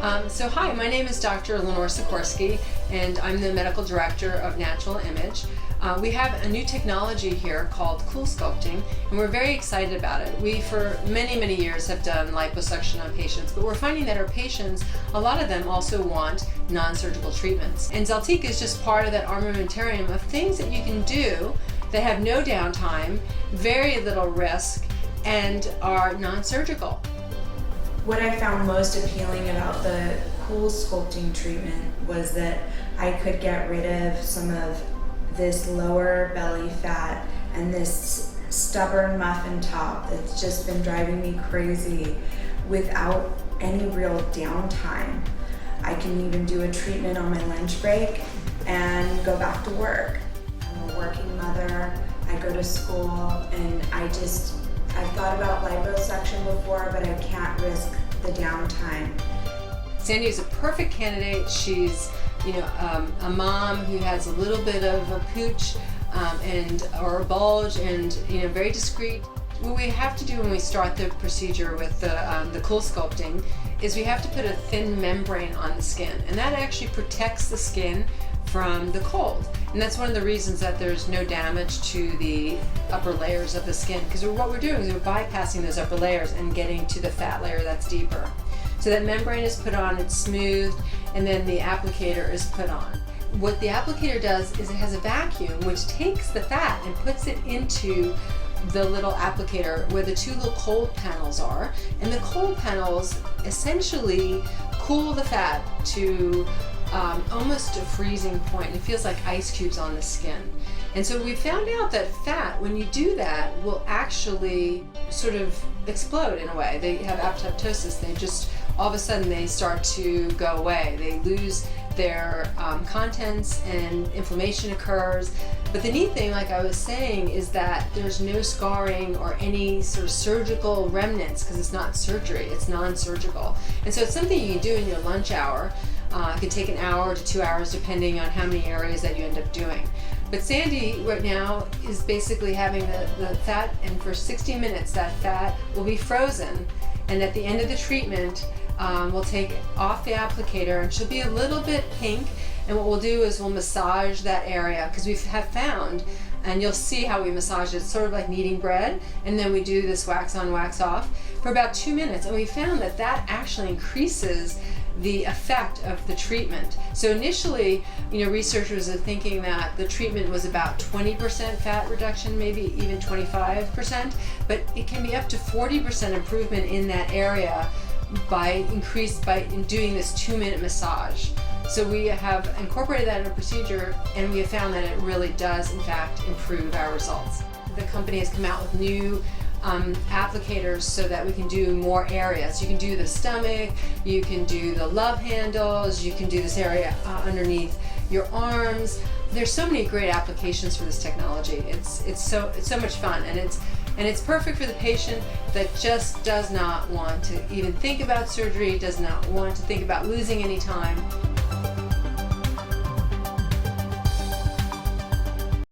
Hi, my name is Dr. Lenore Sikorsky, and I'm the Medical Director of Natural Image. We have a new technology here called CoolSculpting, and we're very excited about it. We, for many years, have done liposuction on patients, but we're finding that our patients, a lot of them also want non-surgical treatments. And Zeltiq is just part of that armamentarium of things that you can do that have no downtime, very little risk, and are non-surgical. What I found most appealing about the CoolSculpting treatment was that I could get rid of some of this lower belly fat and this stubborn muffin top that's just been driving me crazy without any real downtime. I can even do a treatment on my lunch break and go back to work. I'm a working mother, I go to school, and I've thought about liposuction before, but I can't risk the downtime. Sandy is a perfect candidate. She's, a mom who has a little bit of a pooch or a bulge, and very discreet. What we have to do when we start the procedure with the CoolSculpting is we have to put a thin membrane on the skin, and that actually protects the skin from the cold. And that's one of the reasons that there's no damage to the upper layers of the skin, because what we're doing is we're bypassing those upper layers and getting to the fat layer that's deeper. So that membrane is put on, it's smoothed, and then the applicator is put on. What the applicator does is it has a vacuum which takes the fat and puts it into the little applicator where the two little cold panels are, and the cold panels essentially cool the fat to almost a freezing point. It feels like ice cubes on the skin. And so we found out that fat, when you do that, will actually sort of explode in a way. They have apoptosis. They just, all of a sudden, they start to go away. They lose their contents and inflammation occurs. But the neat thing, like I was saying, is that there's no scarring or any sort of surgical remnants, because it's not surgery, it's non-surgical. And so it's something you can do in your lunch hour. It could take an hour to 2 hours depending on how many areas that you end up doing. But Sandy right now is basically having the fat, and for 60 minutes that fat will be frozen, and at the end of the treatment we'll take off the applicator and she'll be a little bit pink, and what we'll do is we'll massage that area, because we have found, and you'll see how we massage it, it's sort of like kneading bread, and then we do this wax on, wax off for about 2 minutes, and we found that that actually increases the effect of the treatment. So initially, researchers are thinking that the treatment was about 20% fat reduction, maybe even 25%, but it can be up to 40% improvement in that area by doing this 2-minute massage. So we have incorporated that in a procedure, and we have found that it really does, in fact, improve our results. The company has come out with new applicators so that we can do more areas. You can do the stomach, you can do the love handles, you can do this area underneath your arms. There's so many great applications for this technology. It's so much fun, and it's perfect for the patient that just does not want to even think about surgery, does not want to think about losing any time.